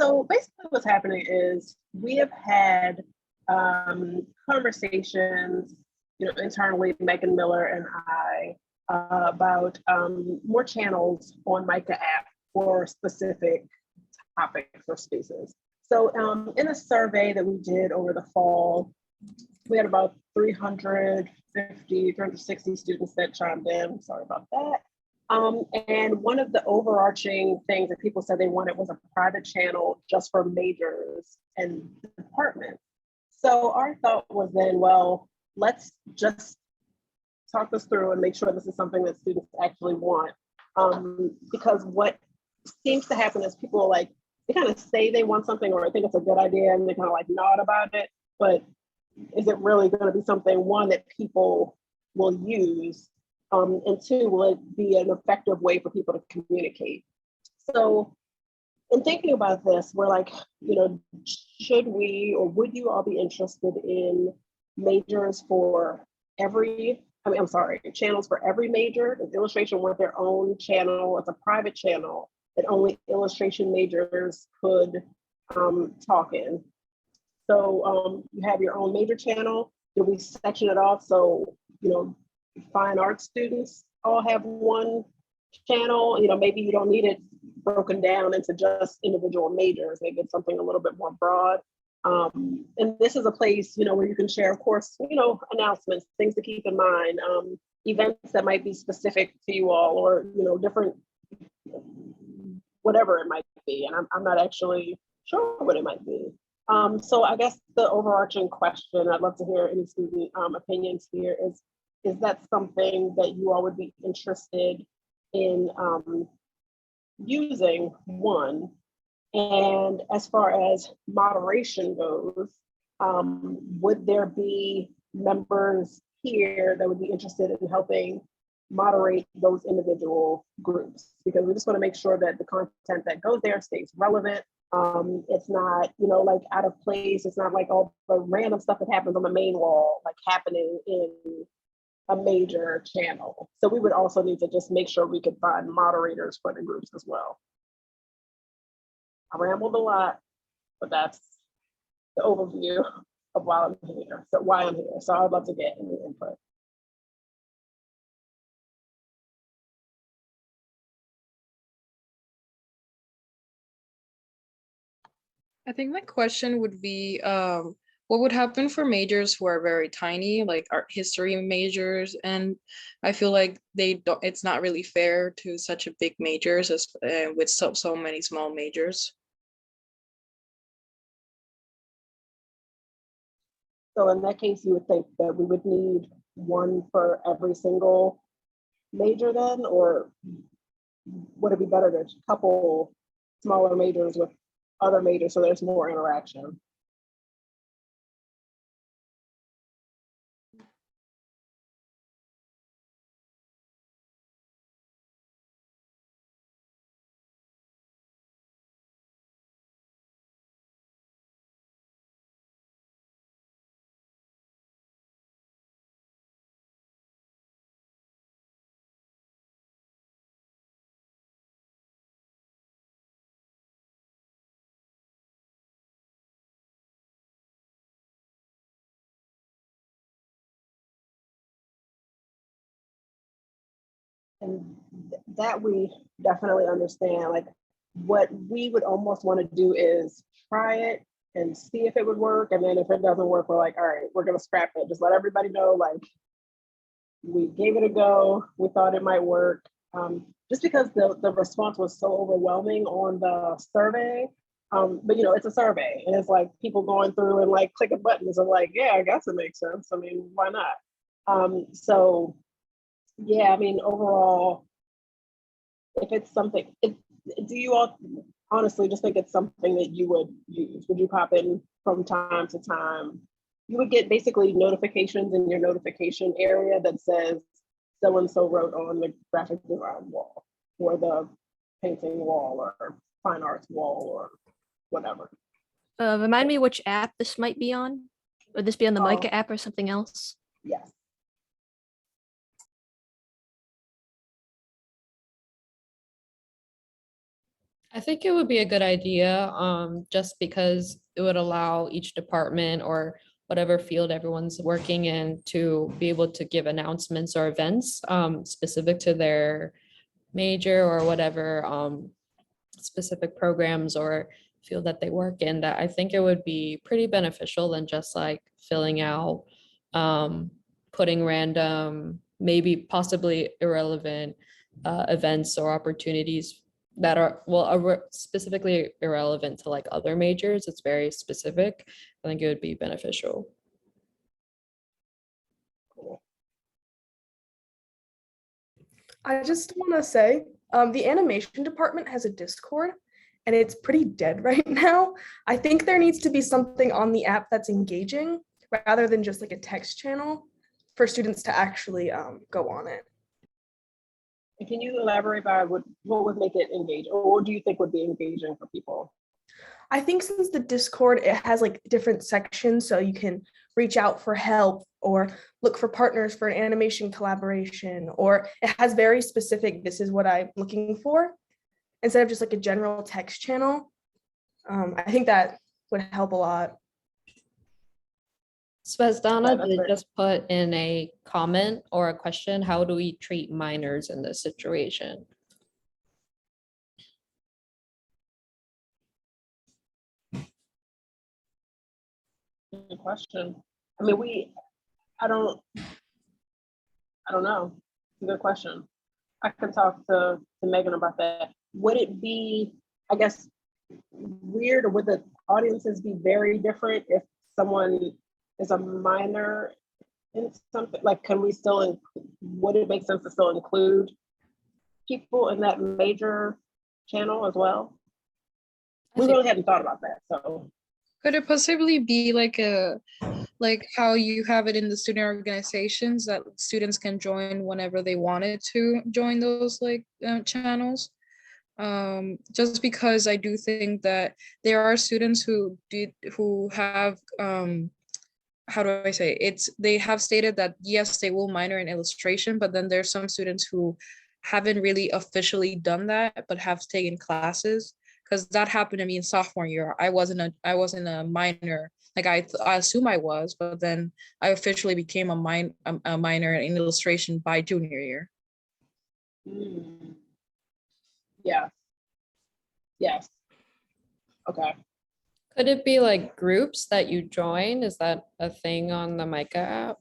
So basically what's happening is we have had conversations, internally, Megan Miller and I, about more channels on MICA App for specific topics or spaces. So in a survey that we did over the fall, we had about 360 students that chimed in. Sorry about that. And one of the overarching things that people said they wanted was a private channel just for majors and departments. So our thought was then, well, let's just talk this through and make sure this is something that students actually want. Because what seems to happen is people are like, they kind of say they want something or think it's a good idea and they kind of like nod about it, but is it really going to be something, one, that people will use, and two, will it be an effective way for people to communicate? So in thinking about this, we're like, should we or would you all be interested in majors for channels for every major? Does illustration want their own channel? It's a private channel that only illustration majors could talk in. So you have your own major channel. Do we section it off so, fine arts students all have one channel? Maybe you don't need it broken down into just individual majors. Maybe it's something a little bit more broad. And this is a place, where you can share, of course, announcements, things to keep in mind, events that might be specific to you all, or, different, whatever it might be. And I'm not actually sure what it might be. So I guess the overarching question, I'd love to hear any student opinions here, is that something that you all would be interested in using, one? And as far as moderation goes, would there be members here that would be interested in helping moderate those individual groups? Because we just want to make sure that the content that goes there stays relevant. It's not, like out of place. It's not like all the random stuff that happens on the main wall, like happening in a major channel. So we would also need to just make sure we could find moderators for the groups as well. I rambled a lot, but that's the overview of why I'm here. So I'd love to get any input. I think my question would be, what would happen for majors who are very tiny, like art history majors? And I feel like it's not really fair to such a big majors as with so many small majors. So in that case, you would think that we would need one for every single major then, or would it be better to couple smaller majors with other majors so there's more interaction? And that we definitely understand. Like, what we would almost want to do is try it and see if it would work. And then if it doesn't work, we're like, all right, we're going to scrap it. Just let everybody know, like, we gave it a go. We thought it might work. Just because the response was so overwhelming on the survey. But it's a survey and it's like people going through and like clicking buttons and like, yeah, I guess it makes sense. I mean, why not? So yeah, I mean, overall, if it's something, do you all honestly just think it's something that you would use? Would you pop in from time to time? You would get basically notifications in your notification area that says so-and-so wrote on the graphic design wall or the painting wall or fine arts wall or whatever. Remind me which app this might be on? Would this be on the MICA app or something else? Yes. I think it would be a good idea, just because it would allow each department or whatever field everyone's working in to be able to give announcements or events specific to their major or whatever specific programs or field that they work in, that I think it would be pretty beneficial than just like filling out, putting random, maybe possibly irrelevant events or opportunities that are, well, are specifically irrelevant to like other majors. It's very specific. I think it would be beneficial. I just want to say, the animation department has a Discord and it's pretty dead right now. I think there needs to be something on the app that's engaging rather than just like a text channel for students to actually go on it. And can you elaborate by what would make it engaging, or what do you think would be engaging for people? I think since the Discord, it has like different sections, so you can reach out for help or look for partners for an animation collaboration, or it has very specific, this is what I'm looking for, instead of just like a general text channel. I think that would help a lot. Svetlana that's did very- just put in a comment or a question, how do we treat minors in this situation? Good question. I mean, I don't know. It's a good question. I can talk to Megan about that. Would it be, I guess, weird, or would the audiences be very different if someone is a minor in something? Like, can we still, would it make sense to still include people in that major channel as well? We really hadn't thought about that, so. Could it possibly be like how you have it in the student organizations that students can join whenever they wanted to join those channels? Just because I do think that there are students who have how do I say they have stated that yes, they will minor in illustration, but then there's some students who haven't really officially done that but have taken classes, because that happened to me in sophomore year. I wasn't a minor, like I assume I was, but then I officially became a minor in illustration by junior year. Yeah. Yes. Okay. Could it be like groups that you join? Is that a thing on the MICA app?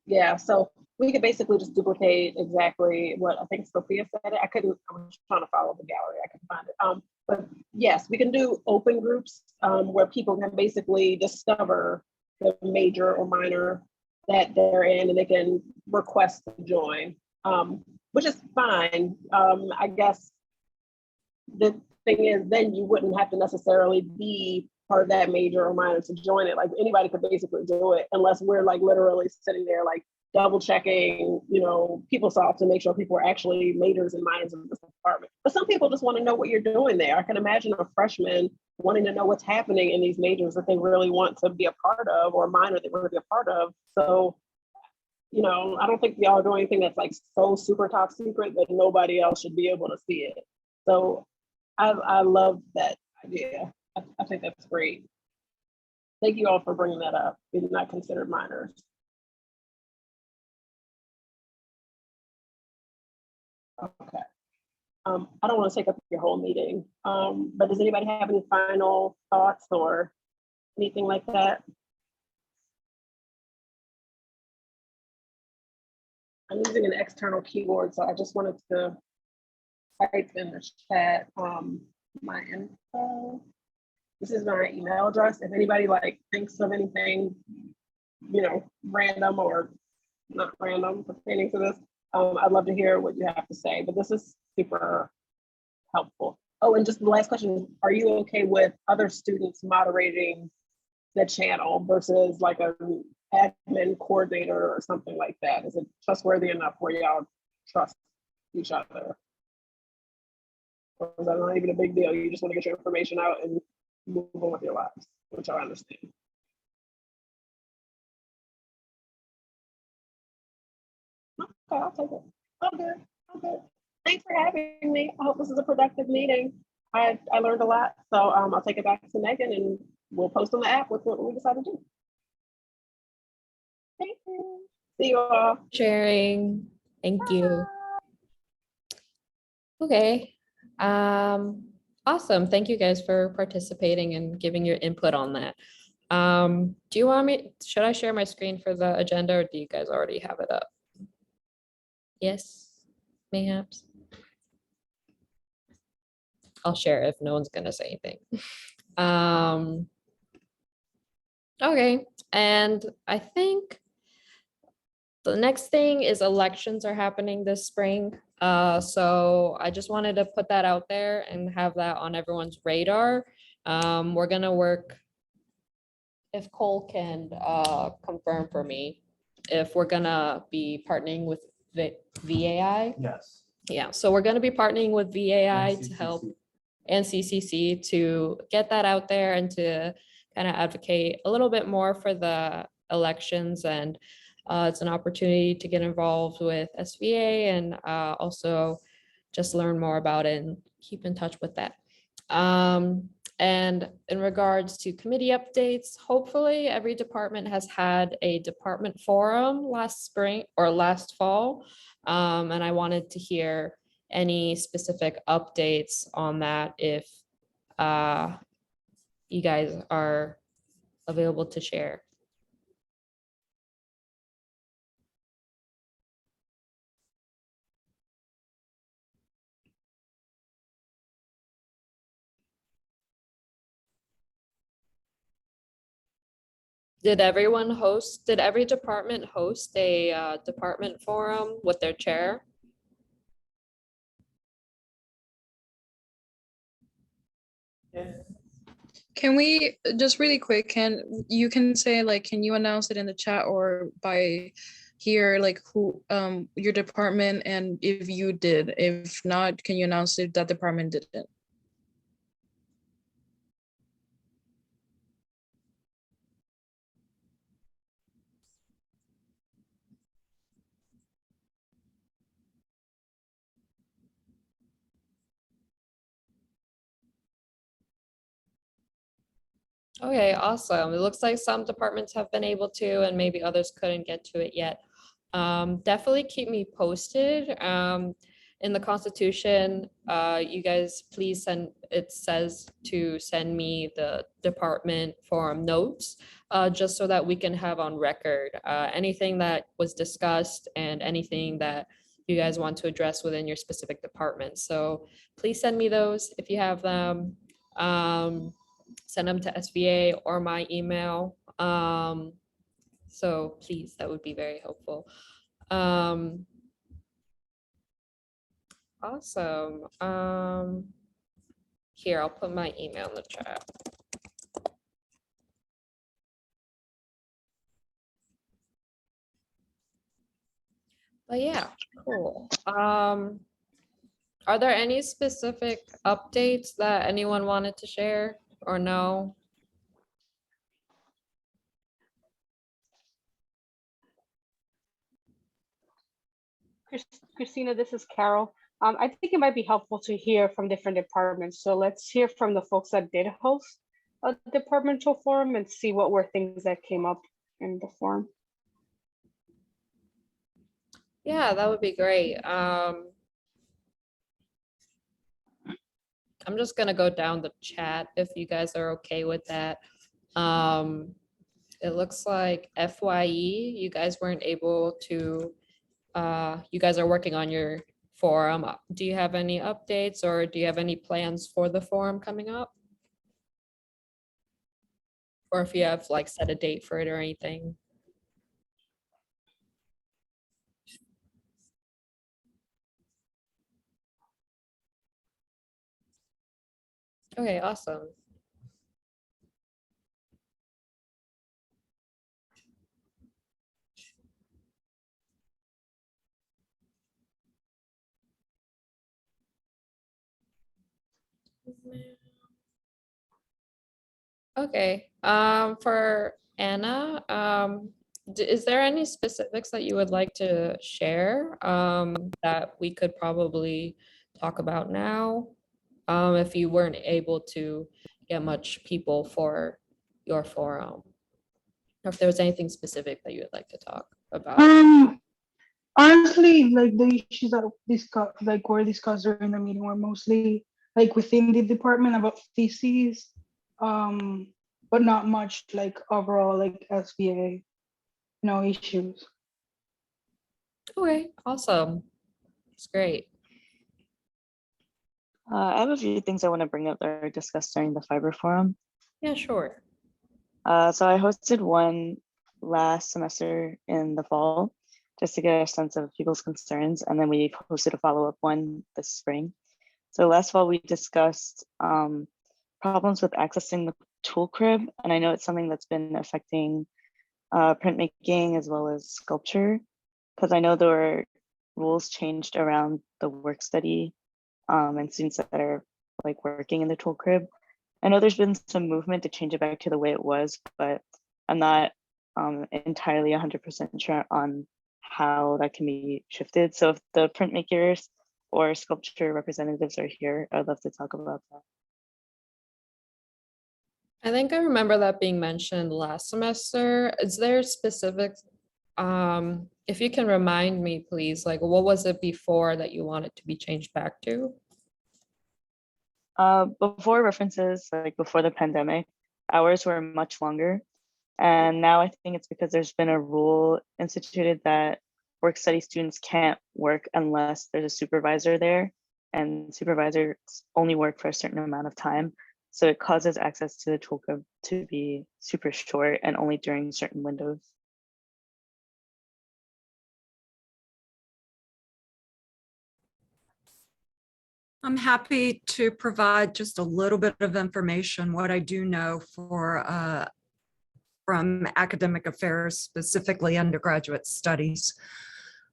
Yeah, so we could basically just duplicate exactly what I think Sophia said. I was trying to follow the gallery, I couldn't find it. But yes, we can do open groups where people can basically discover the major or minor that they're in, and they can request to join, which is fine. I guess the thing is, then you wouldn't have to necessarily be part of that major or minor to join it. Like, anybody could basically do it, unless we're like literally sitting there like double checking, PeopleSoft to make sure people are actually majors and minors in this department. But some people just want to know what you're doing there. I can imagine a freshman wanting to know what's happening in these majors that they really want to be a part of, or a minor they want to be a part of. So, I don't think y'all do anything that's like so super top secret that nobody else should be able to see it. So I love that idea. I think that's great. Thank you all for bringing that up. We did not consider minors. Okay. I don't want to take up your whole meeting, but does anybody have any final thoughts or anything like that? I'm using an external keyboard, so I just wanted to type in the chat my info. This is my email address. If anybody thinks of anything, random or not random pertaining to this, I'd love to hear what you have to say, but this is super helpful. Oh, and just the last question, are you okay with other students moderating the channel versus like an admin coordinator or something like that? Is it trustworthy enough where y'all trust each other? Or is that not even a big deal? You just want to get your information out and move on with your lives, which I understand. Okay, I'll take it. Okay. Thanks for having me. I hope this is a productive meeting. I learned a lot, so I'll take it back to Megan and we'll post on the app with what we decide to do. Thank you. See you all. Sharing. Thank you. Okay. Awesome. Thank you guys for participating and giving your input on that. Do you want me, should I share my screen for the agenda or do you guys already have it up? Yes, mayhaps. I'll share if no one's gonna say anything. Okay, and I think the next thing is elections are happening this spring. So I just wanted to put that out there and have that on everyone's radar. We're gonna work, if Cole can confirm for me, if we're gonna be partnering with the VAI. Yes. Yeah, so we're gonna be partnering with VAI And to help, CCC. and CCC to get that out there and to kind of advocate a little bit more for the elections. And it's an opportunity to get involved with SVA and also just learn more about it and keep in touch with that. And in regards to committee updates, hopefully every department has had a department forum last spring or last fall. And I wanted to hear any specific updates on that if you guys are available to share. Did every department host a department forum with their chair? Can we just really quick, you can say like, can you announce it in the chat or by here, like who, your department, and if you did, if not, can you announce if that department didn't? Okay, awesome. It looks like some departments have been able to, and maybe others couldn't get to it yet. Definitely keep me posted. In the Constitution, you guys please send, it says to send me the department forum notes, just so that we can have on record anything that was discussed and anything that you guys want to address within your specific department. So please send me those if you have them. Send them to SVA or my email. So please, that would be very helpful. Awesome. Here, I'll put my email in the chat. But yeah, cool. Are there any specific updates that anyone wanted to share or no? Christina, this is Carol. I think it might be helpful to hear from different departments. So let's hear from the folks that did host a departmental forum and see what were things that came up in the forum. Yeah, that would be great. I'm just gonna go down the chat if you guys are okay with that. It looks like FYE, you guys weren't able to, you guys are working on your forum. Do you have any updates or do you have any plans for the forum coming up? Or if you have like set a date for it or anything? Okay, awesome. Okay, for Anna, Is there any specifics that you would like to share that we could probably talk about now? If you weren't able to get much people for your forum, or if there was anything specific that you would like to talk about. Honestly, like the issues that were discussed during the meeting were mostly like within the department about theses, but not much like overall like SBA, issues. Okay, awesome. It's great. I have a few things I want to bring up that are discussed during the Fiber Forum. Yeah, sure. So I hosted one last semester in the fall, just to get a sense of people's concerns. And then we hosted a follow-up one this spring. So last fall we discussed problems with accessing the tool crib. And I know it's something that's been affecting printmaking as well as sculpture, because I know there were rules changed around the work study and students that are like working in the tool crib. I know there's been some movement to change it back to the way it was, but I'm not entirely 100% sure on how that can be shifted. So if the printmakers or sculpture representatives are here, I'd love to talk about that. I think I remember that being mentioned last semester. Is there specifics? If you can remind me, please, like what was it before that you want it to be changed back to? Before references, like before the pandemic, hours were much longer. And now I think it's because there's been a rule instituted that work study students can't work unless there's a supervisor there, and supervisors only work for a certain amount of time. So it causes access to the tool crib to be super short and only during certain windows. I'm happy to provide just a little bit of information. What I do know from academic affairs, specifically undergraduate studies.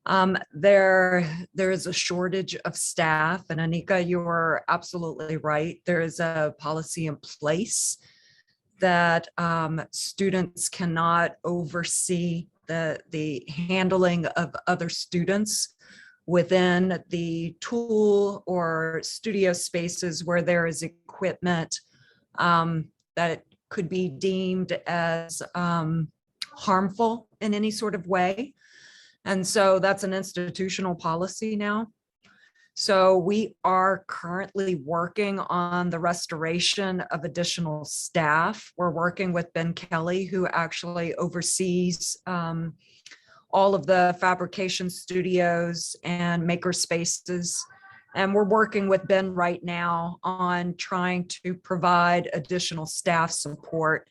There is a shortage of staff, and Anika, you're absolutely right. There is a policy in place that students cannot oversee the handling of other students within the tool or studio spaces where there is equipment that could be deemed as harmful in any sort of way. And so that's an institutional policy now. So we are currently working on the restoration of additional staff. We're working with Ben Kelly, who actually oversees all of the fabrication studios and maker spaces. And we're working with Ben right now on trying to provide additional staff support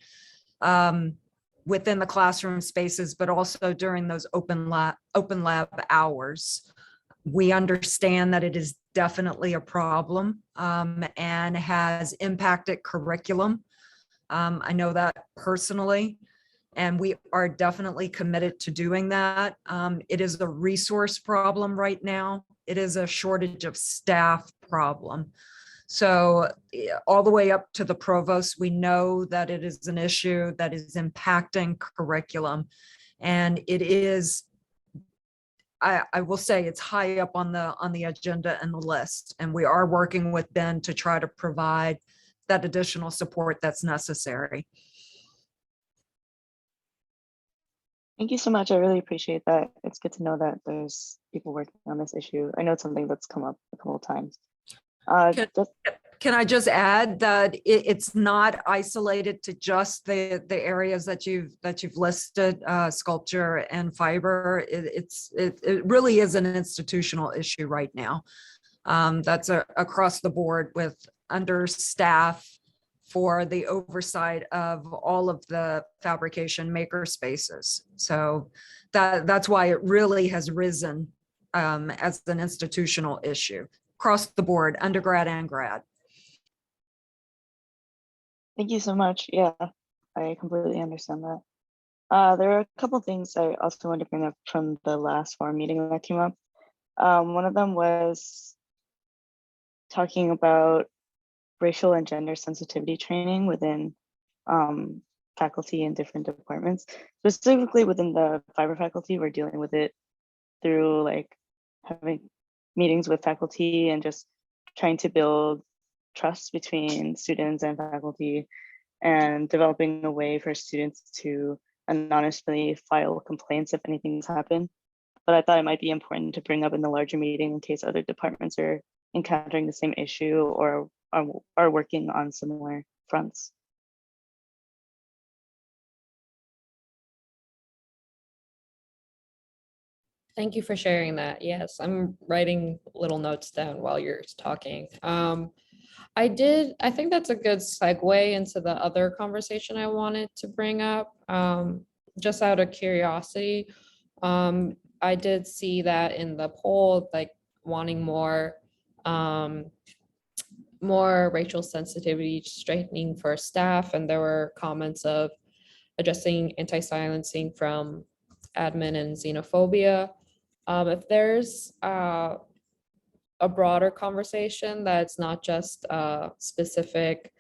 within the classroom spaces, but also during those open lab hours. We understand that it is definitely a problem and has impacted curriculum. I know that personally. And we are definitely committed to doing that. It is a resource problem right now. It is a shortage of staff problem. So all the way up to the provost, we know that it is an issue that is impacting curriculum. And it is, I will say it's high up on the agenda and the list. And we are working with Ben to try to provide that additional support that's necessary. Thank you so much. I really appreciate that. It's good to know that there's people working on this issue. I know it's something that's come up a couple of times. Can I just add that it's not isolated to just the areas that you've listed, sculpture and fiber. It really is an institutional issue right now. That's across the board with understaff for the oversight of all of the fabrication maker spaces. So that's why it really has risen as an institutional issue across the board, undergrad and grad. Thank you so much. Yeah, I completely understand that. There are a couple of things I also wanted to bring up from the last forum meeting that came up. One of them was talking about racial and gender sensitivity training within faculty in different departments. Specifically within the fiber faculty, we're dealing with it through like having meetings with faculty and just trying to build trust between students and faculty and developing a way for students to anonymously file complaints if anything's happened. But I thought it might be important to bring up in the larger meeting in case other departments are encountering the same issue or are working on similar fronts. Thank you for sharing that. Yes, I'm writing little notes down while you're talking. I think that's a good segue into the other conversation I wanted to bring up. Just out of curiosity, I did see that in the poll, like wanting more racial sensitivity training for staff, and there were comments of addressing anti-silencing from admin and xenophobia. If there's a broader conversation that's not just specific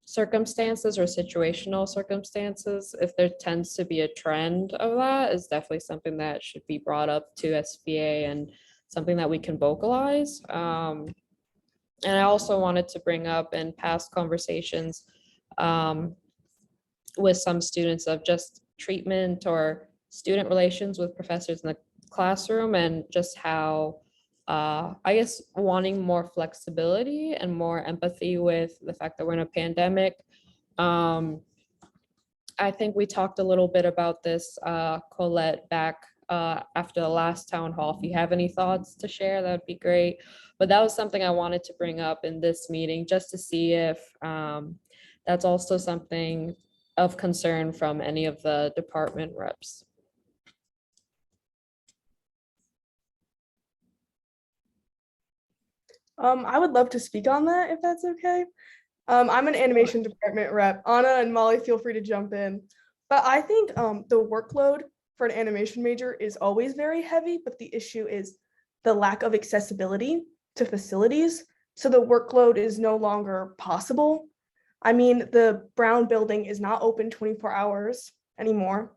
circumstances or situational circumstances, if there tends to be a trend of that, is definitely something that should be brought up to SBA and something that we can vocalize. And I also wanted to bring up in past conversations with some students of just treatment or student relations with professors in the classroom, and just how I guess wanting more flexibility and more empathy with the fact that we're in a pandemic. I think we talked a little bit about this, Colette, back after the last town hall. If you have any thoughts to share, that would be great. But that was something I wanted to bring up in this meeting, just to see if that's also something of concern from any of the department reps. I would love to speak on that if that's okay. I'm an animation department rep. Anna and Molly, feel free to jump in. But I think the workload for an animation major is always very heavy, but the issue is the lack of accessibility to facilities. So the workload is no longer possible. I mean, the Brown building is not open 24 hours anymore.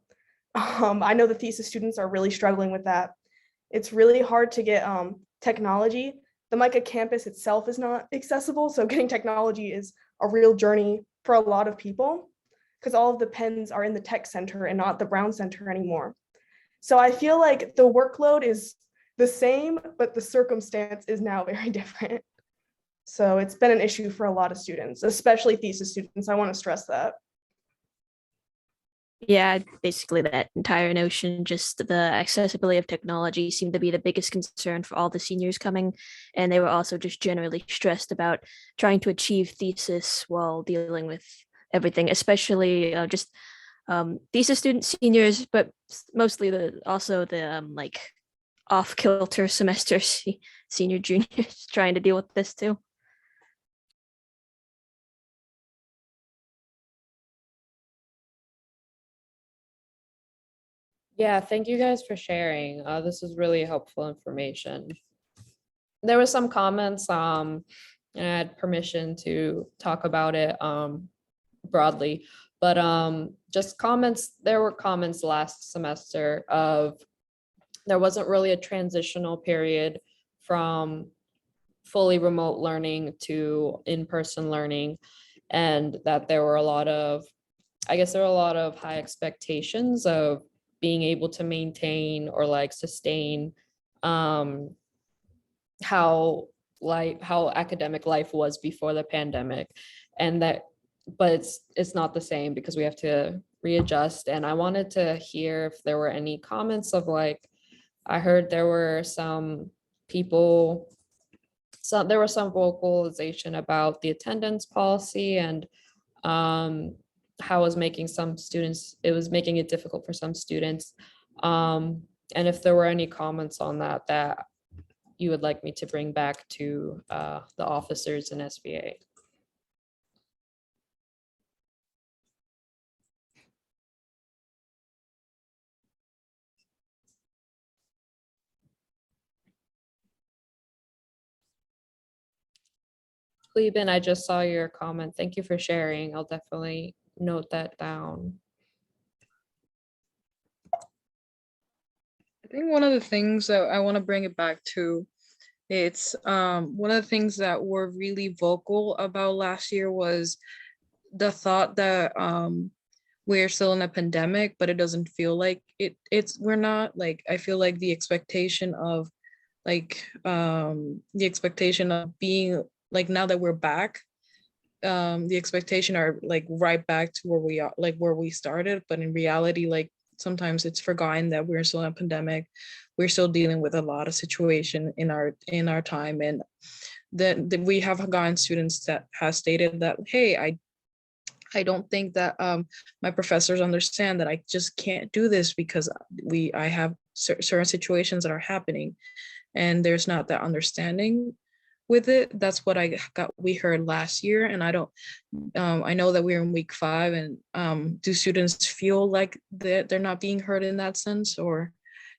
I know the thesis students are really struggling with that. It's really hard to get technology. The MICA campus itself is not accessible, so getting technology is a real journey for a lot of people because all of the pens are in the tech center and not the Brown Center anymore. So I feel like the workload is the same, but the circumstance is now very different. So it's been an issue for a lot of students, especially thesis students. I want to stress that. Yeah, basically that entire notion, just the accessibility of technology seemed to be the biggest concern for all the seniors coming. And they were also just generally stressed about trying to achieve thesis while dealing with everything, especially just thesis students, seniors, but mostly also the like off kilter semesters, senior juniors trying to deal with this too. Yeah, thank you guys for sharing. This is really helpful information. There were some comments, and I had permission to talk about it broadly, but just comments, there were comments last semester of there wasn't really a transitional period from fully remote learning to in-person learning, and that there were a lot of, I guess there were a lot of high expectations of being able to maintain or like sustain how academic life was before the pandemic, and that, but it's not the same because we have to readjust. And I wanted to hear if there were any comments of like, I heard there were some people, so there was some vocalization about the attendance policy and how it was making some students, it was making it difficult for some students. And if there were any comments on that that you would like me to bring back to the officers in SBA. Cleben, I just saw your comment. Thank you for sharing. I'll definitely note that down. I think one of the things that I want to bring it back to, it's one of the things that were really vocal about last year was the thought that we're still in a pandemic, but it doesn't feel like we're not. Like, I feel like the expectation of being like, now that we're back, the expectation are like right back to where we are, like where we started, but in reality, like sometimes it's forgotten that we're still in a pandemic. We're still dealing with a lot of situation in our time, and that we have gotten students that have stated that, hey, I don't think that my professors understand that I just can't do this because I have certain situations that are happening, and there's not that understanding with it. That's what we heard last year, and I know that we're in week 5, and do students feel like they're not being heard in that sense, or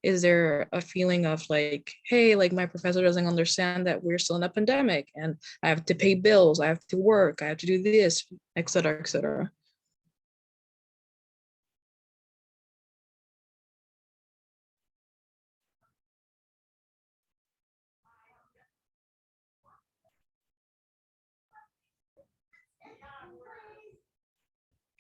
is there a feeling of like, hey, like my professor doesn't understand that we're still in a pandemic and I have to pay bills, I have to work, I have to do this, et cetera, et cetera.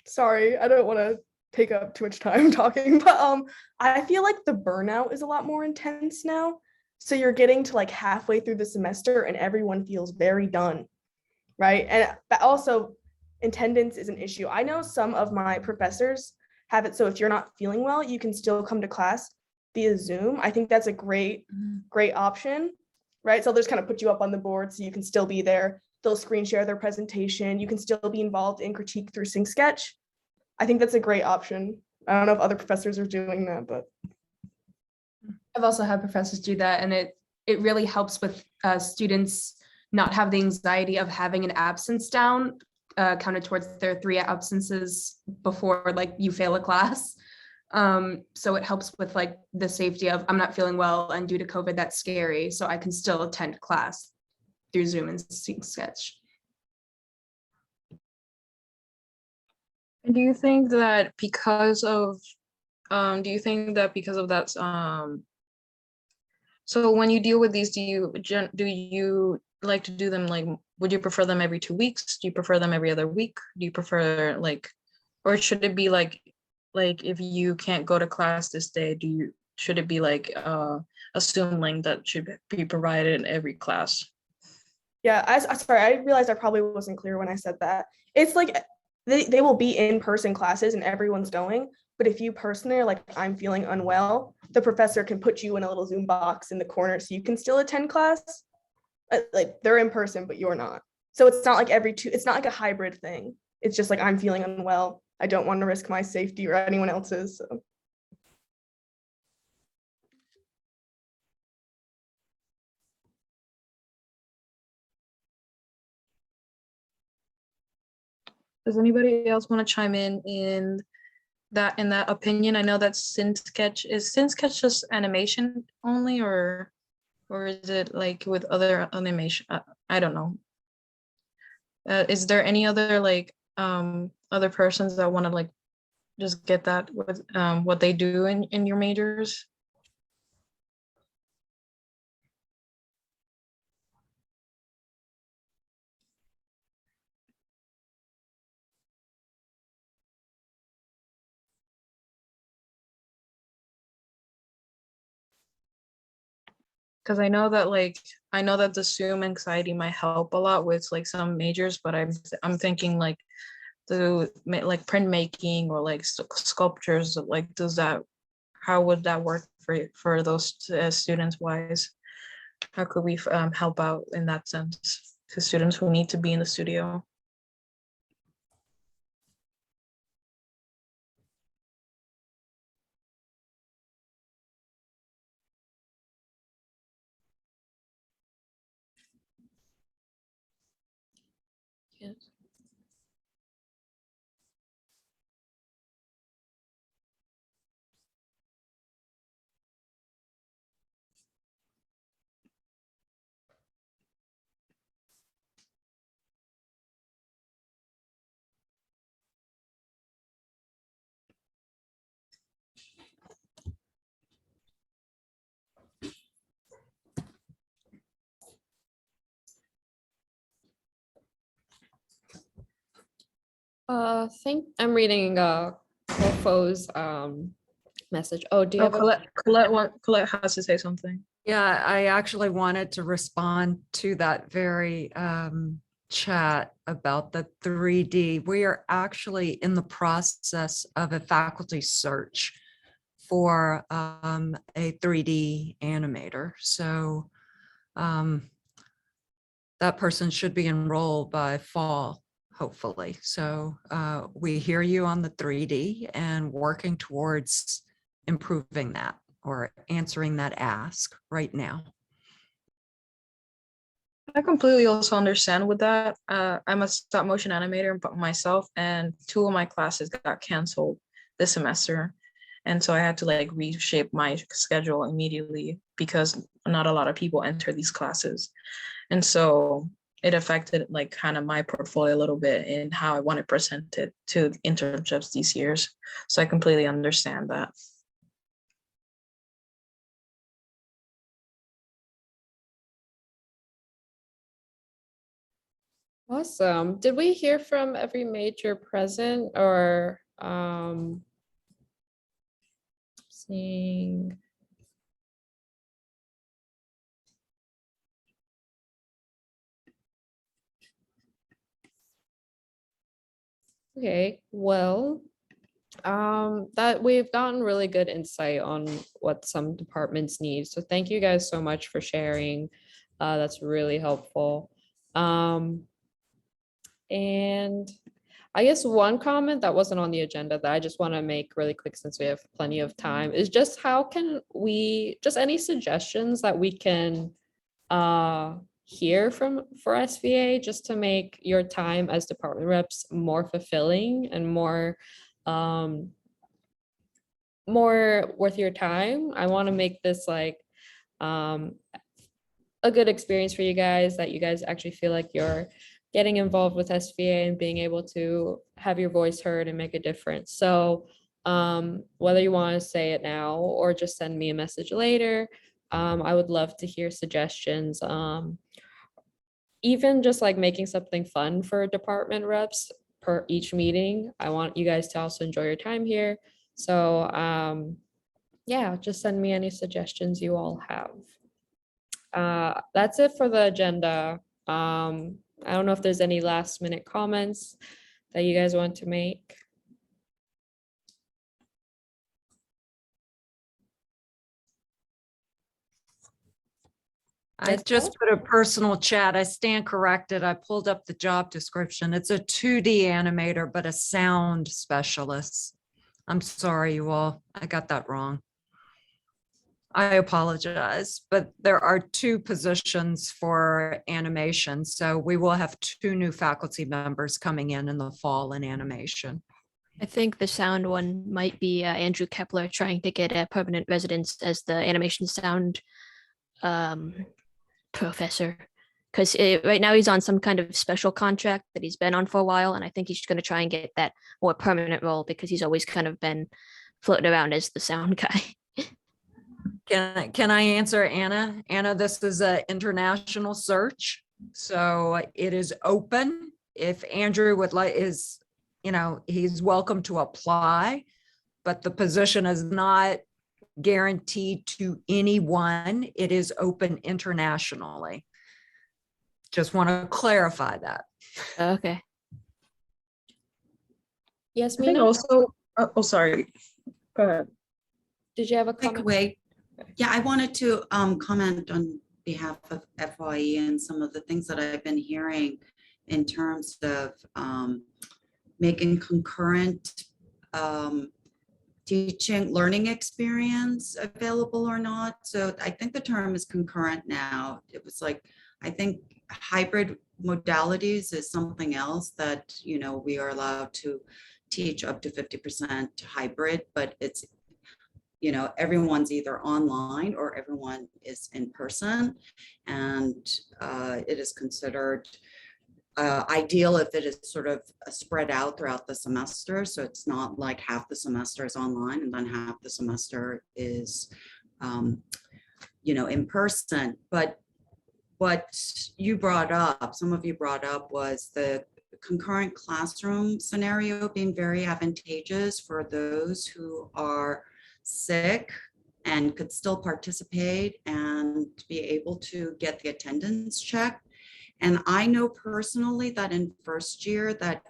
Sorry, I don't want to take up too much time talking, but I feel like the burnout is a lot more intense now. So you're getting to like halfway through the semester and everyone feels very done, right? And but also attendance is an issue. I know some of my professors have it so if you're not feeling well, you can still come to class via Zoom. I think that's a great option, right? So they'll just kind of put you up on the board so you can still be there. They'll screen share their presentation. You can still be involved in critique through Sync Sketch. I think that's a great option. I don't know if other professors are doing that, but I've also had professors do that, and it really helps with students not have the anxiety of having an absence down counted towards their 3 absences before like you fail a class. So it helps with like the safety of I'm not feeling well and due to COVID that's scary, so I can still attend class through Zoom and Sync Sketch. Do you think that because of that, so when you deal with these, do you like to do them, like, would you prefer them every 2 weeks? Do you prefer them every other week? Do you prefer like, or should it be like if you can't go to class this day, should it be like a Zoom link that should be provided in every class? yeah, sorry, I realized I probably wasn't clear when I said that. It's like they will be in-person classes and everyone's going, but if you personally are like, I'm feeling unwell, the professor can put you in a little Zoom box in the corner so you can still attend class. Like they're in person, but you're not. So it's not like it's not like a hybrid thing. It's just like, I'm feeling unwell. I don't want to risk my safety or anyone else's. So. Does anybody else want to chime in that opinion? I know that Sync Sketch just animation only, or is it like with other animation? I don't know. Is there any other like other persons that want to like just get that with what they do in your majors? Because I know that the Zoom anxiety might help a lot with like some majors, but I'm thinking like like printmaking or like sculptures, like how would that work for those students wise? How could we help out in that sense to students who need to be in the studio? Yes. Think I'm reading Kofo's message. Oh, do you Oh, have a Colette has to say something. Yeah, I actually wanted to respond to that very chat about the 3D. We are actually in the process of a faculty search for a 3D animator. So that person should be enrolled by fall, hopefully. So we hear you on the 3D and working towards improving that or answering that ask right now. I completely also understand with that. I'm a stop motion animator myself, and 2 of my classes got canceled this semester. And so I had to like reshape my schedule immediately because not a lot of people enter these classes. And so it affected like kind of my portfolio a little bit and how I want to present it to internships these years. So I completely understand that. Awesome. Did we hear from every major present or seeing? Okay, well, that we've gotten really good insight on what some departments need. So thank you guys so much for sharing. That's really helpful. And I guess one comment that wasn't on the agenda that I just want to make really quick since we have plenty of time is just how can we, just any suggestions that we can hear from for SVA just to make your time as department reps more fulfilling and more worth your time. I want to make this like a good experience for you guys, that you guys actually feel like you're getting involved with SVA and being able to have your voice heard and make a difference. So whether you want to say it now or just send me a message later, I would love to hear suggestions. Even just like making something fun for department reps per each meeting. I want you guys to also enjoy your time here. So yeah, just send me any suggestions you all have. That's it for the agenda. I don't know if there's any last minute comments that you guys want to make. I just put a personal chat. I stand corrected. I pulled up the job description. It's a 2D animator, but a sound specialist. I'm sorry, you all. I got that wrong. I apologize, but there are 2 positions for animation. So we will have 2 new faculty members coming in the fall in animation. I think the sound one might be Andrew Kepler trying to get a permanent residence as the animation sound professor, because right now he's on some kind of special contract that he's been on for a while, and I think he's going to try and get that more permanent role because he's always kind of been floating around as the sound guy. Can I answer Anna? Anna, this is an international search, so it is open. If Andrew would like, he's welcome to apply, but the position is not guaranteed to anyone. It is open internationally. Just want to clarify that. Okay. Yes, I think Mina? also, oh, sorry. Go ahead. Did you have a comment? Wait. Yeah, I wanted to comment on behalf of FYE and some of the things that I've been hearing in terms of making concurrent teaching learning experience available or not. So I think the term is concurrent now. It was like, I think hybrid modalities is something else that, we are allowed to teach up to 50% hybrid, but it's, everyone's either online or everyone is in person. And it is considered ideal if it is sort of spread out throughout the semester. So it's not like half the semester is online and then half the semester is, in person. But what you brought up, some of you brought up, was the concurrent classroom scenario being very advantageous for those who are sick and could still participate and be able to get the attendance checked. And I know personally that in first year that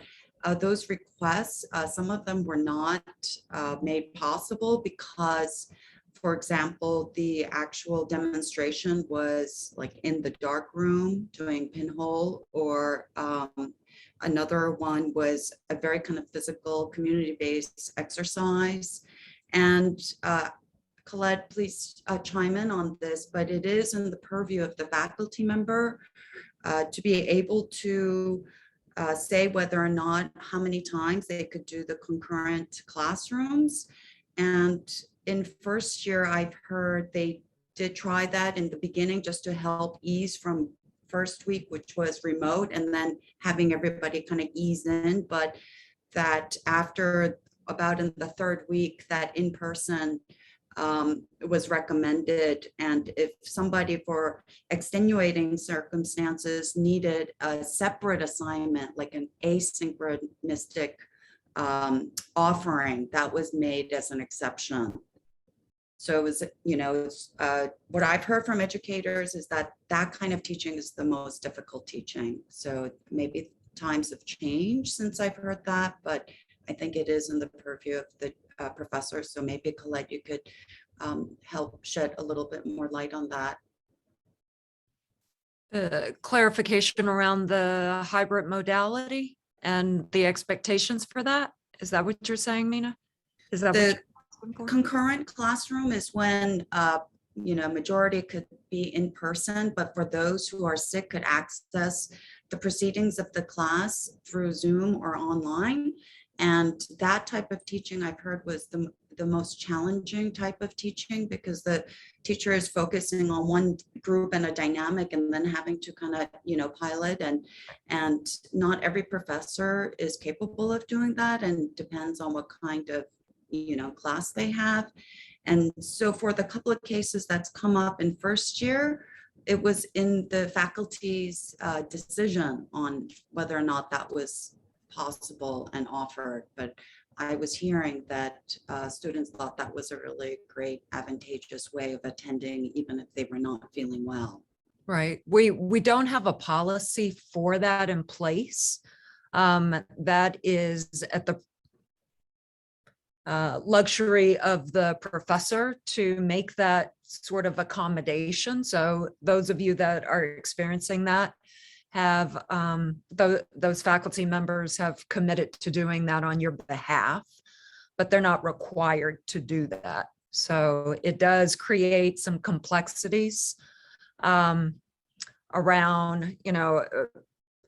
those requests, some of them were not made possible because, for example, the actual demonstration was like in the dark room doing pinhole, or another one was a very kind of physical community-based exercise. And Colette, please chime in on this, but it is in the purview of the faculty member to be able to say whether or not, how many times they could do the concurrent classrooms. And in first year, I've heard they did try that in the beginning just to help ease from first week, which was remote, and then having everybody kind of ease in, but that after about in the third week, that in person was recommended. And if somebody for extenuating circumstances needed a separate assignment, like an asynchronistic offering, that was made as an exception. So it was, you know, what I've heard from educators is that that kind of teaching is the most difficult teaching. So maybe times have changed since I've heard that, but I think it is in the purview of the professors. So maybe Colette, you could help shed a little bit more light on that. Clarification around the hybrid modality and the expectations for that. Is that what you're saying, Mina? Is that the concurrent classroom is when you know, majority could be in person, but for those who are sick could access the proceedings of the class through Zoom or online. And that type of teaching I've heard was the most challenging type of teaching, because the teacher is focusing on one group and a dynamic and then having to kind of, you know, pilot, and not every professor is capable of doing that, and depends on what kind of, you know, class they have. And so for the couple of cases that's come up in first year, it was in the faculty's decision on whether or not that was possible and offered. But I was hearing that students thought that was a really great, advantageous way of attending, even if they were not feeling well. Right. We don't have a policy for that in place. That is at the luxury of the professor to make that sort of accommodation. So those of you that are experiencing that have those faculty members have committed to doing that on your behalf, but they're not required to do that. So it does create some complexities around, you know,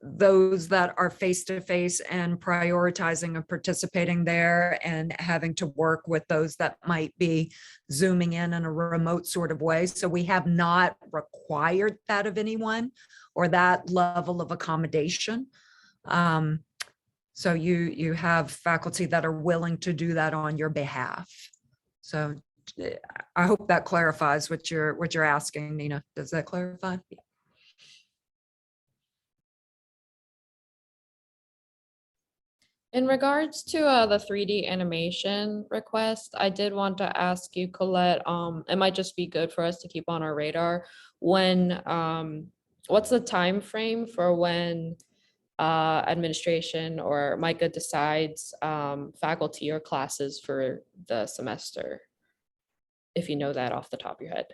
those that are face-to-face and prioritizing and participating there, and having to work with those that might be zooming in a remote sort of way. So we have not required that of anyone, or that level of accommodation. So you have faculty that are willing to do that on your behalf. So I hope that clarifies what you're asking, Nina. Does that clarify? Yeah. In regards to the 3D animation request, I did want to ask you, Colette, it might just be good for us to keep on our radar. When, what's the time frame for when administration or MICA decides faculty or classes for the semester? If you know that off the top of your head.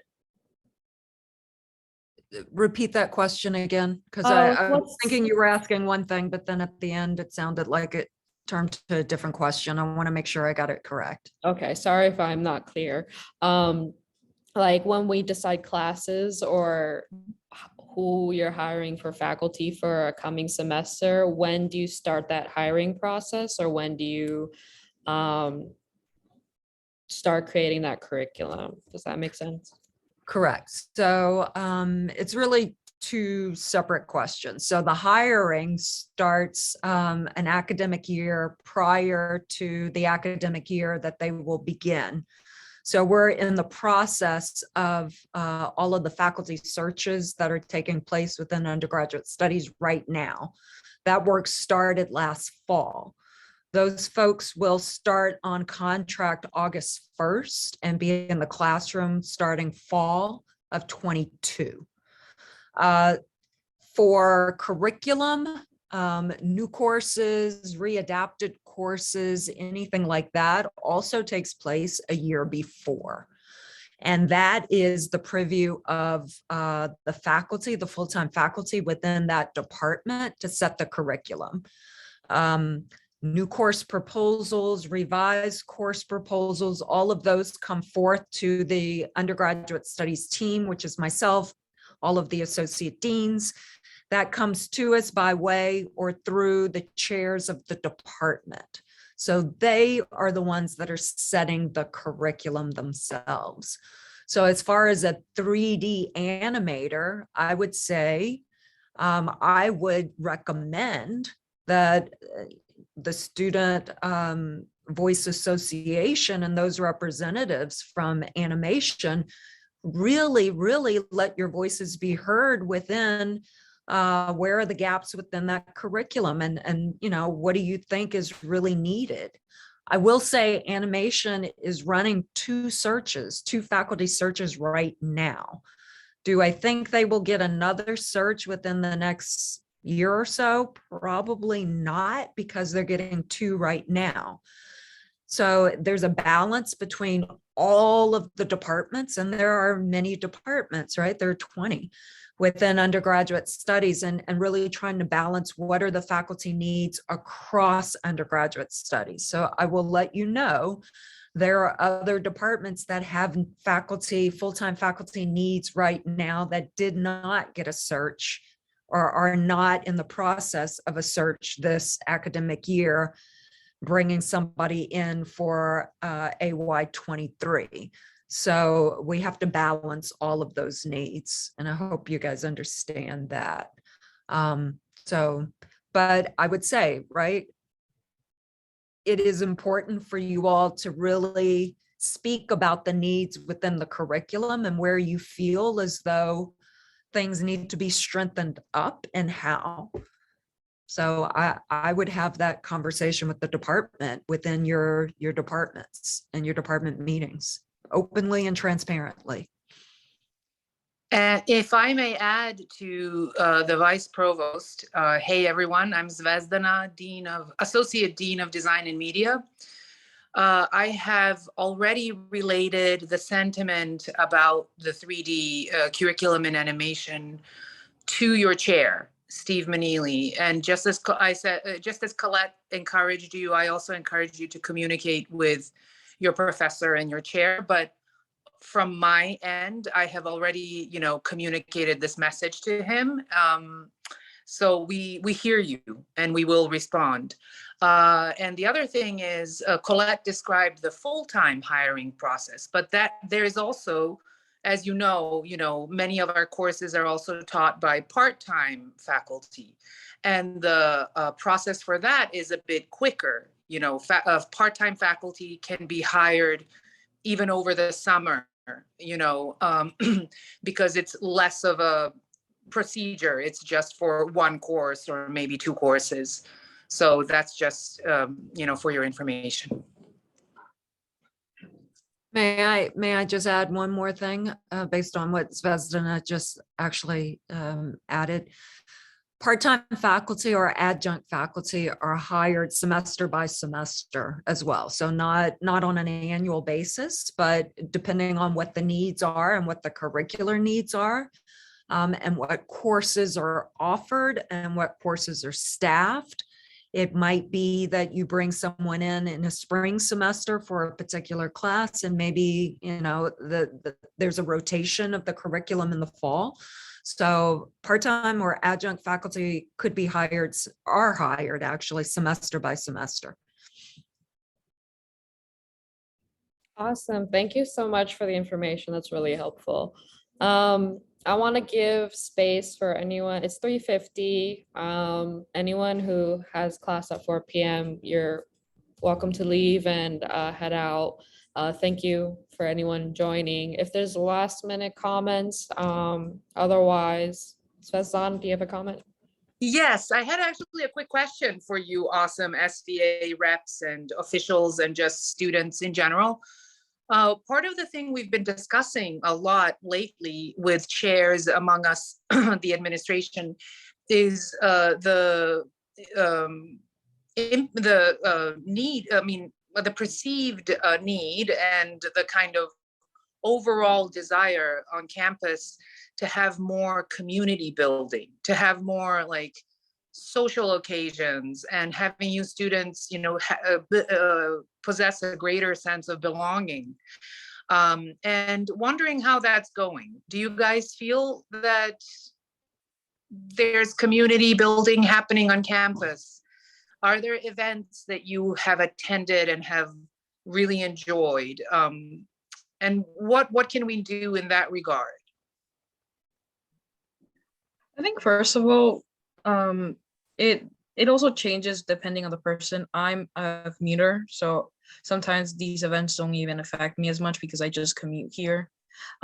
Repeat that question again, because I was thinking you were asking one thing, but then at the end it sounded like it turned to a different question. I want to make sure I got it correct. Okay, sorry if I'm not clear. Like when we decide classes or who you're hiring for faculty for a coming semester, when do you start that hiring process, or when do you start creating that curriculum? Does that make sense? Correct. So it's really two separate questions. So the hiring starts an academic year prior to the academic year that they will begin. So we're in the process of all of the faculty searches that are taking place within undergraduate studies right now. That work started last fall. Those folks will start on contract August 1st and be in the classroom starting fall of 22. For curriculum, new courses, readapted courses, anything like that also takes place a year before. And that is the preview of the faculty, the full-time faculty within that department to set the curriculum. New course proposals, revised course proposals, all of those come forth to the undergraduate studies team, which is myself, all of the associate deans. That comes to us by way or through the chairs of the department. So they are the ones that are setting the curriculum themselves. So as far as a 3D animator, I would say, I would recommend that the Student Voice Association and those representatives from animation really let your voices be heard within where are the gaps within that curriculum, and you know, what do you think is really needed? I will say animation is running two faculty searches right now. Do I think they will get another search within the next year or so? Probably not, because they're getting two right now. So there's a balance between all of the departments, and there are many departments, right? There are 20 within undergraduate studies, and really trying to balance what are the faculty needs across undergraduate studies. So I will let you know, there are other departments that have faculty, full-time faculty needs right now that did not get a search or are not in the process of a search this academic year, bringing somebody in for AY 23. So we have to balance all of those needs, and I hope you guys understand that. But I would say, right, it is important for you all to really speak about the needs within the curriculum and where you feel as though things need to be strengthened up and how. So I would have that conversation with the department within your departments and your department meetings, openly and transparently. If I may add to the Vice Provost, hey everyone, I'm Zvezdana, Associate Dean of Design and Media. I have already related the sentiment about the 3D curriculum and animation to your chair, Steve Manili. And just as I said, just as Colette encouraged you, I also encourage you to communicate with your professor and your chair. But from my end, I have already, communicated this message to him. So we hear you and we will respond. And the other thing is, Colette described the full-time hiring process, but that there is also, as you know, many of our courses are also taught by part-time faculty. And the process for that is a bit quicker. Part-time faculty can be hired even over the summer, because it's less of a procedure. It's just for one course or maybe two courses. So that's just, for your information. May I just add one more thing based on what Zvezdana just actually added? Part-time faculty or adjunct faculty are hired semester by semester as well. So not on an annual basis, but depending on what the needs are and what the curricular needs are, and what courses are offered and what courses are staffed. It might be that you bring someone in a spring semester for a particular class, and maybe, there's a rotation of the curriculum in the fall. So part-time or adjunct faculty are hired actually semester by semester. Awesome. Thank you so much for the information. That's really helpful. I want to give space for anyone. It's 3:50. Anyone who has class at 4 p.m., you're welcome to leave and head out. Thank you for anyone joining. If there's last minute comments, otherwise, Svezdan, do you have a comment? Yes, I had actually a quick question for you, awesome SVA reps and officials and just students in general. Part of the thing we've been discussing a lot lately with chairs among us, the administration, is the need, I mean, the perceived need and the kind of overall desire on campus to have more community building, to have more like social occasions, and having you students, you know, possess a greater sense of belonging. And wondering how that's going. Do you guys feel that there's community building happening on campus? Are there events that you have attended and have really enjoyed? And what can we do in that regard? I think first of all, it it also changes depending on the person. I'm a commuter, so sometimes these events don't even affect me as much because I just commute here.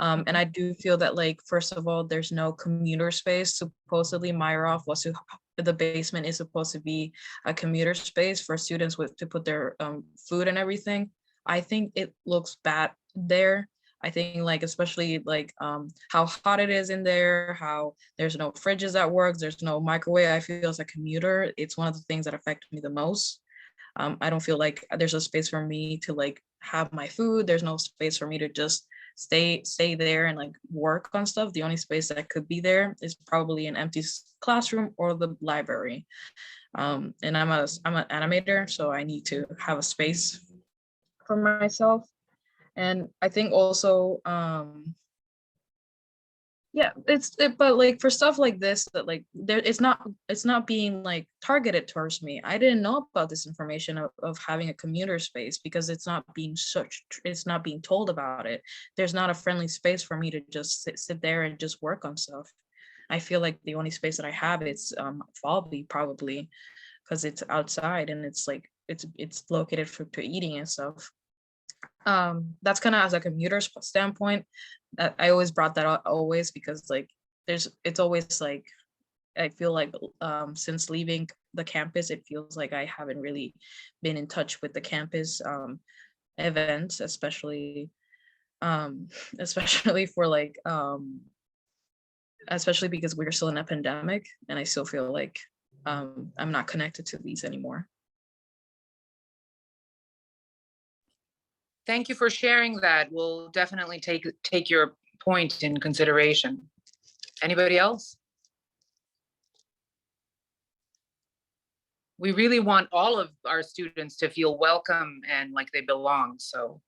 And I do feel that, like, first of all, there's no commuter space. Supposedly, Myrov was the basement is supposed to be a commuter space for students with to put their food and everything. I think it looks bad there. I think, like, especially like how hot it is in there, how there's no fridges at work, there's no microwave. I feel as a commuter, it's one of the things that affect me the most. I don't feel like there's a space for me to like have my food. There's no space for me to just stay there and like work on stuff. The only space that could be there is probably an empty classroom or the library. And I'm an animator, so I need to have a space for myself. And I think also yeah, but like for stuff like this, that like there it's not being like targeted towards me. I didn't know about this information of having a commuter space because it's not being told about it. There's not a friendly space for me to just sit there and just work on stuff. I feel like the only space that I have is Falby, probably because it's outside and it's like it's located for to eating and stuff. That's kind of as a commuter standpoint. I always brought that up always because like it's always like I feel like since leaving the campus, it feels like I haven't really been in touch with the campus events, especially especially for like especially because we're still in a pandemic and I still feel like I'm not connected to these anymore. Thank you for sharing that. We'll definitely take your point in consideration. Anybody else? We really want all of our students to feel welcome and like they belong, so.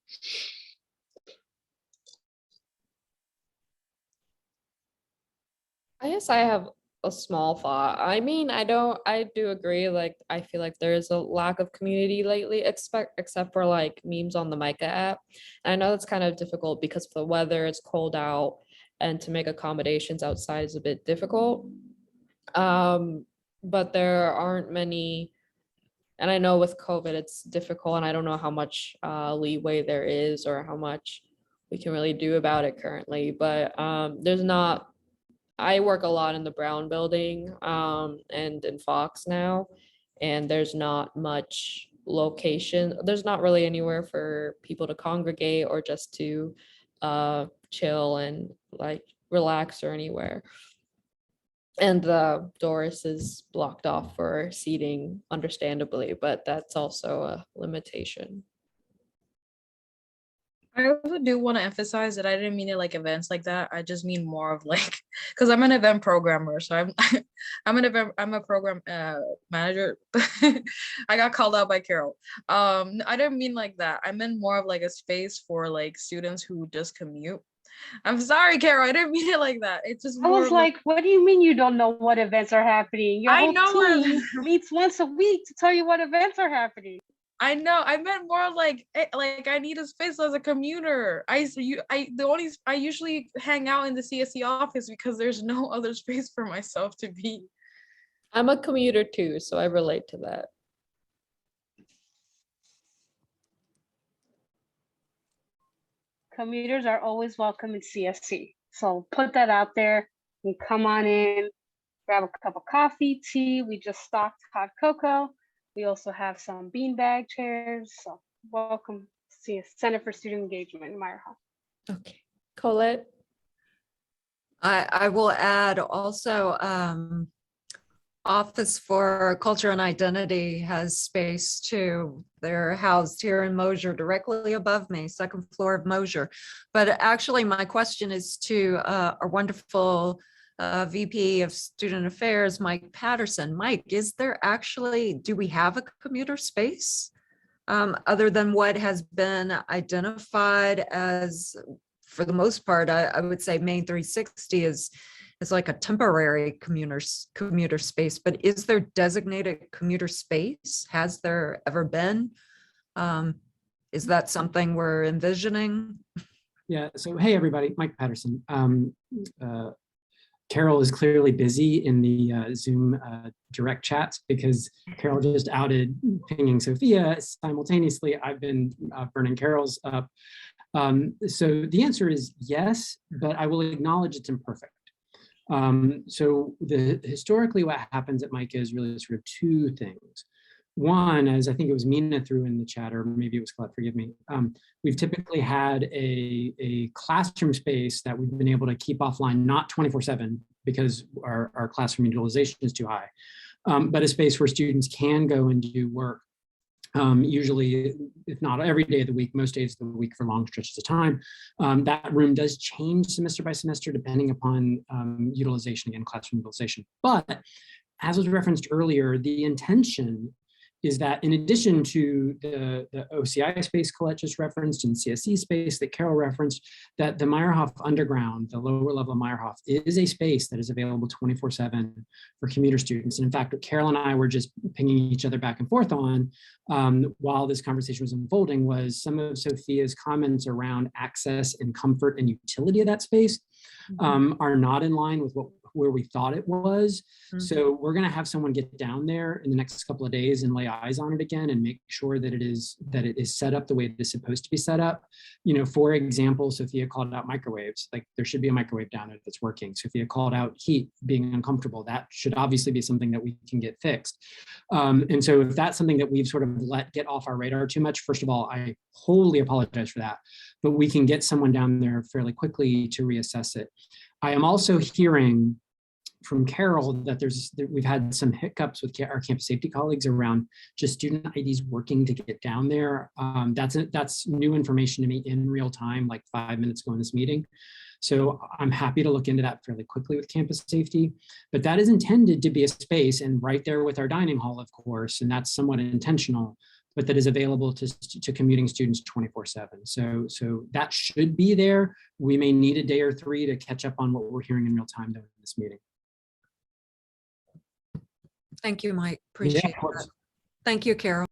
I guess I have a small thought. I mean, I do agree. Like, I feel like there is a lack of community lately, except for like memes on the MICA app. And I know it's kind of difficult because of the weather, it's cold out, and to make accommodations outside is a bit difficult. But there aren't many, and I know with COVID it's difficult, and I don't know how much leeway there is or how much we can really do about it currently. But there's not I work a lot in the Brown building and in Fox now, and there's not much location. There's not really anywhere for people to congregate or just to chill and like relax or anywhere. And the Doris is blocked off for seating, understandably, but that's also a limitation. I also do want to emphasize that I didn't mean it like events like that. I just mean more of like, because I'm an event programmer, so I'm a program manager. I got called out by Carol. I didn't mean like that. I meant more of like a space for like students who just commute. I'm sorry, Carol. I didn't mean it like that. It's just I more was of like, what do you mean you don't know what events are happening? Your I whole know where- team meets once a week to tell you what events are happening. I know. I meant more like I need a space as a commuter. I usually hang out in the CSE office because there's no other space for myself to be. I'm a commuter too, so I relate to that. Commuters are always welcome in CSC. So put that out there and come on in. grab a cup of coffee, tea. We just stocked hot cocoa. We also have some beanbag chairs. So welcome to Center for Student Engagement in Meyerhoff. Okay, Colette. I will add also, Office for Culture and Identity has space too. They're housed here in Mosier, directly above me, second floor of Mosier. But actually, my question is to our wonderful VP of Student Affairs, Mike Patterson. Mike, is there actually, do we have a commuter space other than what has been identified as, for the most part, I would say Main 360 is like a temporary commuter space, but is there designated commuter space? Has there ever been? Is that something we're envisioning? Yeah, so hey, everybody, Mike Patterson. Carol is clearly busy in the Zoom direct chats because Carol just outed pinging Sophia simultaneously. I've been burning Carol's up. So the answer is yes, but I will acknowledge it's imperfect. So historically what happens at MICA is really sort of two things. One, as I think it was Mina threw in the chat, or maybe it was Colette, forgive me. We've typically had a classroom space that we've been able to keep offline, not 24/7 because our classroom utilization is too high, but a space where students can go and do work. Usually, if not every day of the week, most days of the week for long stretches of time. That room does change semester by semester depending upon utilization, again, classroom utilization. But as was referenced earlier, the intention is that in addition to the OCI space Colette just referenced and CSE space that Carol referenced, that the Meyerhoff Underground, the lower level of Meyerhoff, is a space that is available 24/7 for commuter students. And in fact, what Carol and I were just pinging each other back and forth on while this conversation was unfolding was some of Sophia's comments around access and comfort and utility of that space are not in line with where we thought it was. So we're going to have someone get down there in the next couple of days and lay eyes on it again and make sure that it is set up the way it is supposed to be set up. You know, for example, Sophia called out microwaves. Like there should be a microwave down there that's working. Sophia called out heat being uncomfortable. That should obviously be something that we can get fixed. And so if that's something that we've sort of let get off our radar too much, first of all, I wholly apologize for that, but we can get someone down there fairly quickly to reassess it. I am also hearing from Carol that we've had some hiccups with our campus safety colleagues around just student IDs working to get down there. That's new information to me in real time, like 5 minutes ago in this meeting. So I'm happy to look into that fairly quickly with campus safety, but that is intended to be a space and right there with our dining hall, of course, and that's somewhat intentional, but that is available to commuting students 24/7. So that should be there. We may need a day or three to catch up on what we're hearing in real time during this meeting. Thank you, Mike. Appreciate that. Thank you, Carol.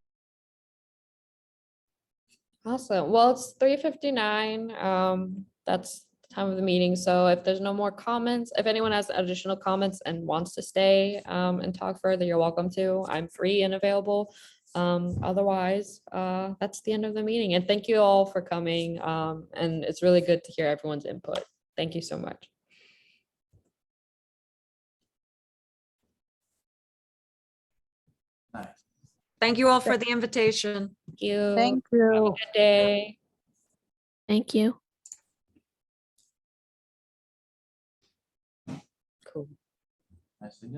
Awesome. Well, it's 3:59. That's the time of the meeting. So if there's no more comments, if anyone has additional comments and wants to stay and talk further, you're welcome to. I'm free and available. Otherwise, that's the end of the meeting. And thank you all for coming. And it's really good to hear everyone's input. Thank you so much. Thank you all for the invitation. Thank you. Thank you. Have a good day. Thank you. Cool. Nicely done.